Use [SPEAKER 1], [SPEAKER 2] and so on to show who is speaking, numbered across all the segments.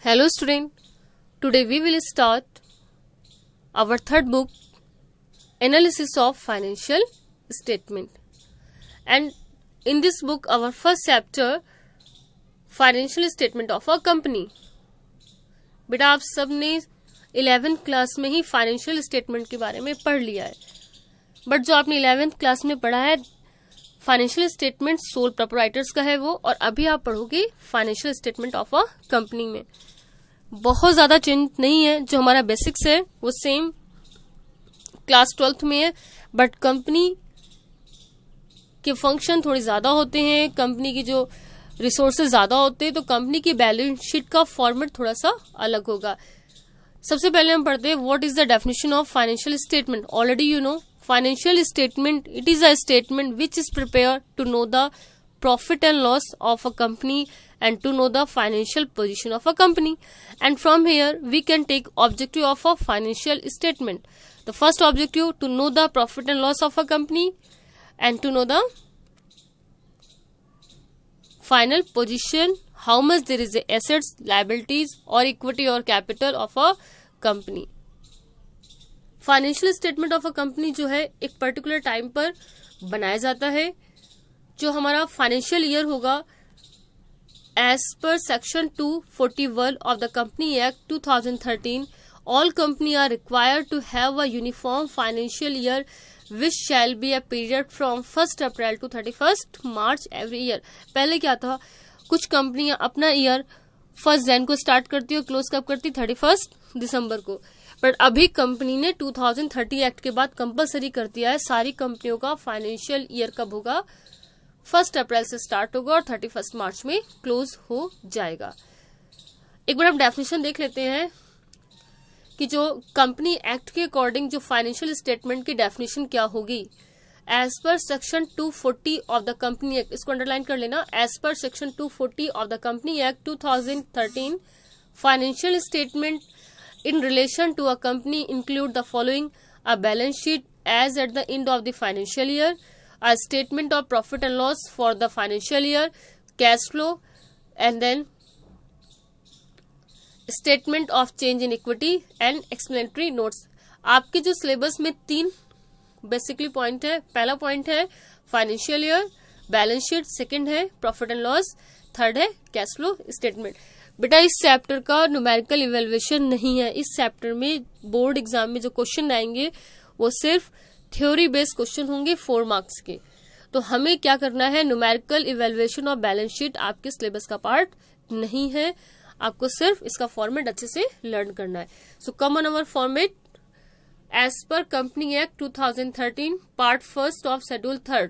[SPEAKER 1] Hello student, today we will start our third book, Analysis of Financial Statement. And in this book our first chapter, Financial Statement of a Company. बेटा आप सब ने 11th class में ही financial statement के बारे में पढ़ लिया है, बट जो आपने 11th क्लास में पढ़ा है फाइनेंशियल स्टेटमेंट सोल प्रोप्राइटर्स का है वो, और अभी आप पढ़ोगे financial statement of a company में। बहुत ज्यादा चेंज नहीं है, जो हमारा बेसिक्स है वो सेम क्लास 12th में है, बट कंपनी के फंक्शन थोड़े ज्यादा होते हैं, कंपनी की जो रिसोर्सेज ज्यादा होते हैं, तो कंपनी की बैलेंस शीट का फॉर्मेट थोड़ा सा अलग होगा। सबसे पहले हम पढ़ते हैं what is the definition of financial statement. Already you know financial statement, it is a statement which is prepared to know the profit and loss of a company and to know the financial position of a company, and from here we can take objective of a financial statement. The first objective, to know the profit and loss of a company and to know the final position, how much there is assets, liabilities or equity or capital of a company. Financial statement of a company जो है एक particular time पर बनाया जाता है। जो हमारा financial year होगा as per section 241 of the company act 2013, all company are required to have a uniform financial year which shall be a period from 1 April to 31 March every year. पहले क्या था, कुछ कंपनियां अपना ईयर 1 जनवरी को start करती है और क्लोज कब करती, 31 दिसंबर को। बट अभी कंपनी ने 2030 एक्ट के बाद कंपलसरी कर दिया है, सारी कंपनियों का फाइनेंशियल ईयर कब होगा, 1 अप्रैल से स्टार्ट होगा और 31 मार्च में क्लोज हो जाएगा। एक बार हम डेफिनेशन देख लेते हैं कि जो कंपनी एक्ट के अकॉर्डिंग जो फाइनेंशियल स्टेटमेंट की डेफिनेशन क्या होगी। As per section 240 of the company act, इसको अंडरलाइन कर लेना, as per section 240 of the company act 2013, financial statement in relation to a company include the following: a balance sheet as at the end of the financial year, a statement of profit and loss for the financial year, cash flow, and then statement of change in equity and explanatory notes. आपके जो syllabus में 3 basically point है। पहला point है financial year, balance sheet, second है profit and loss, third है cash flow statement. बेटा इस चैप्टर का न्यूमेरिकल इवेल्युएशन नहीं है। इस चैप्टर में बोर्ड एग्जाम में जो क्वेश्चन आएंगे वो सिर्फ थ्योरी बेस्ड क्वेश्चन होंगे 4 मार्क्स के। तो हमें क्या करना है, numerical evaluation of balance sheet आपके सिलेबस का पार्ट नहीं है, आपको सिर्फ इसका फॉर्मेट अच्छे से लर्न करना है। So come on our format as per company act 2013 part 1 of schedule 3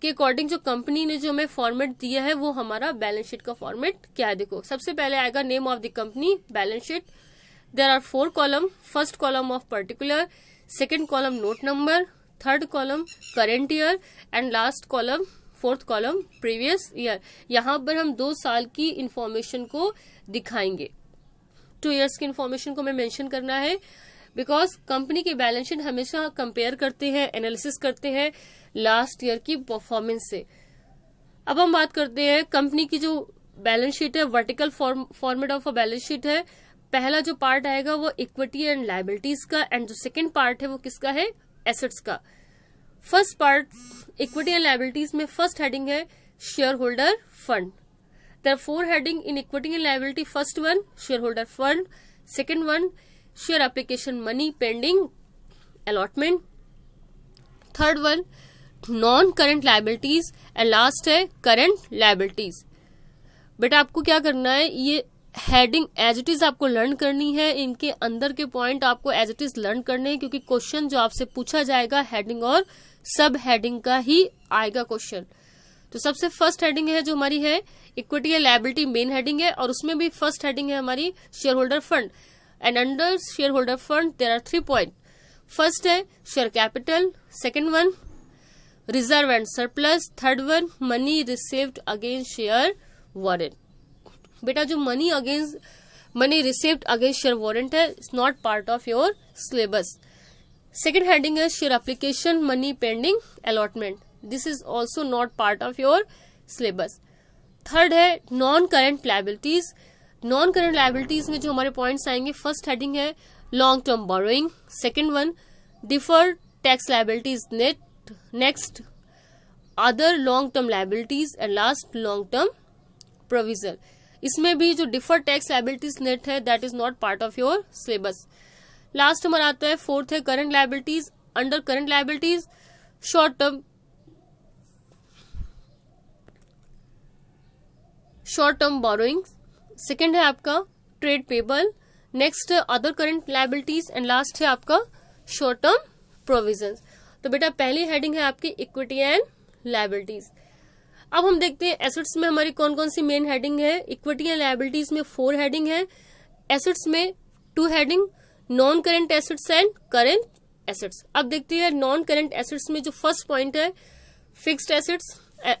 [SPEAKER 1] के अकॉर्डिंग जो कंपनी ने जो हमें फॉर्मेट दिया है वो हमारा बैलेंस शीट का फॉर्मेट क्या है। देखो सबसे पहले आएगा name of the company, balance sheet. There are 4 column, first column of particular, second column note number, third column current year and last column, fourth column previous year. यहाँ पर हम 2 साल की इंफॉर्मेशन को दिखाएंगे। 2 इयर्स की इंफॉर्मेशन को हमें मेंशन करना है, बिकॉज कंपनी के बैलेंस शीट हमेशा कंपेयर करते हैं, एनालिसिस करते हैं लास्ट ईयर की परफॉर्मेंस से। अब हम बात करते हैं कंपनी की जो बैलेंस शीट है, vertical format of a balance sheet है। पहला जो पार्ट आएगा वो इक्विटी एंड लायबिलिटीज का, एंड जो सेकंड पार्ट है वो किसका है, एसेट्स का। First part equity and liabilities में फर्स्ट हेडिंग है share holder fund. There are 4 heading in equity and liability. First one share holder fund, second one share application money pending allotment, third one non current liabilities and last है current liabilities. बेटा आपको क्या करना है, ये heading as it is आपको learn करनी है, इनके अंदर के पॉइंट आपको एज इट इज लर्न करने हैं, क्योंकि क्वेश्चन जो आपसे पूछा जाएगा हेडिंग और सब हेडिंग का ही आएगा क्वेश्चन। तो सबसे फर्स्ट हेडिंग है जो हमारी है equity and liability, main heading है, और उसमें भी फर्स्ट हेडिंग है हमारी share holder fund. And under share holder fund there are 3 point. First है share capital, second one reserve and surplus, third one money received against share warrant. बेटा जो money received against share warrant है, it's not part of your syllabus. Second heading है share application money pending allotment, this is also not part of your syllabus. Third है non current liabilities. Non current liabilities में जो हमारे points आएंगे, first heading है long term borrowing, second one deferred tax liabilities net, next other long term liabilities and last long term provision. इसमें भी जो deferred tax liabilities net है that is not part of your syllabus. Last हमारा आता है fourth है current liabilities. Under current liabilities short term borrowing, second है आपका trade payable, next other current liabilities and last है आपका शॉर्ट टर्म प्रोविजंस। तो बेटा पहली हेडिंग है आपकी इक्विटी एंड लायबिलिटीज। अब हम देखते हैं एसेट्स में हमारी कौन कौन सी मेन हेडिंग है। इक्विटी एंड लायबिलिटीज में 4 हेडिंग है, एसेट्स में 2 heading, non current assets and current assets. अब देखते हैं नॉन करेंट एसेट्स में जो फर्स्ट पॉइंट है fixed assets,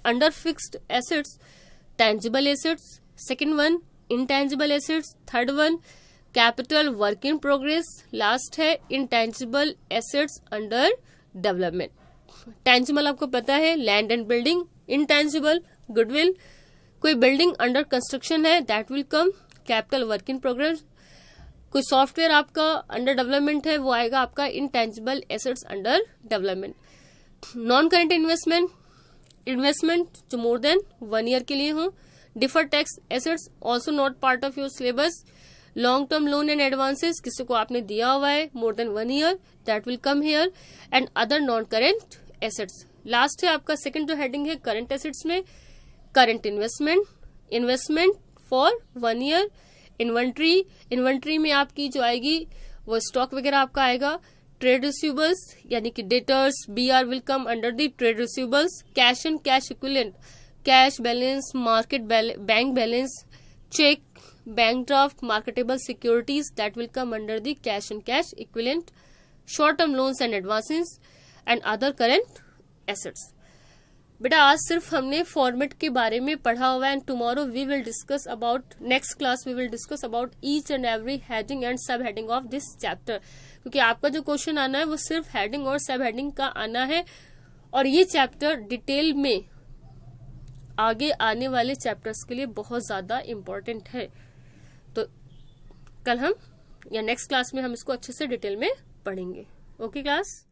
[SPEAKER 1] under fixed assets tangible assets, second one intangible assets, third one capital work in progress, last है intangible assets under development. Tangible आपको पता है land and building, intangible goodwill, कोई building under construction है that will come capital work in progress, कोई software आपका under development है वो आएगा आपका intangible assets under development. Non current investment जो मोर देन 1 ईयर के लिए हो, deferred tax assets also not part of your syllabus, long term loan and advances किसी को आपने दिया हुआ है more than 1 year that will come here, and other non current assets. Last है आपका सेकंड जो हेडिंग है करंट एसेट्स में current investment for 1 year, inventory में आपकी जो आएगी वो स्टॉक वगैरह आपका आएगा, ट्रेड रिसीवेबल्स यानी कि debtors BR will come under the trade receivables, cash and cash equivalent, cash balance, market bank balance, cheque, bank draft, marketable securities that will come under the cash and cash equivalent, short term loans and advances and other current assets. बेटा आज सिर्फ हमने format के बारे में पढ़ा हुआ है, and tomorrow we will discuss about next class we will discuss about each and every heading and sub heading of this chapter, क्योंकि आपका जो क्वेश्चन आना है वो सिर्फ हेडिंग और सब हेडिंग का आना है, और ये चैप्टर डिटेल में आगे आने वाले चैप्टर्स के लिए बहुत ज्यादा इम्पोर्टेंट है। तो कल हम या नेक्स्ट क्लास में हम इसको अच्छे से डिटेल में पढ़ेंगे। Okay class.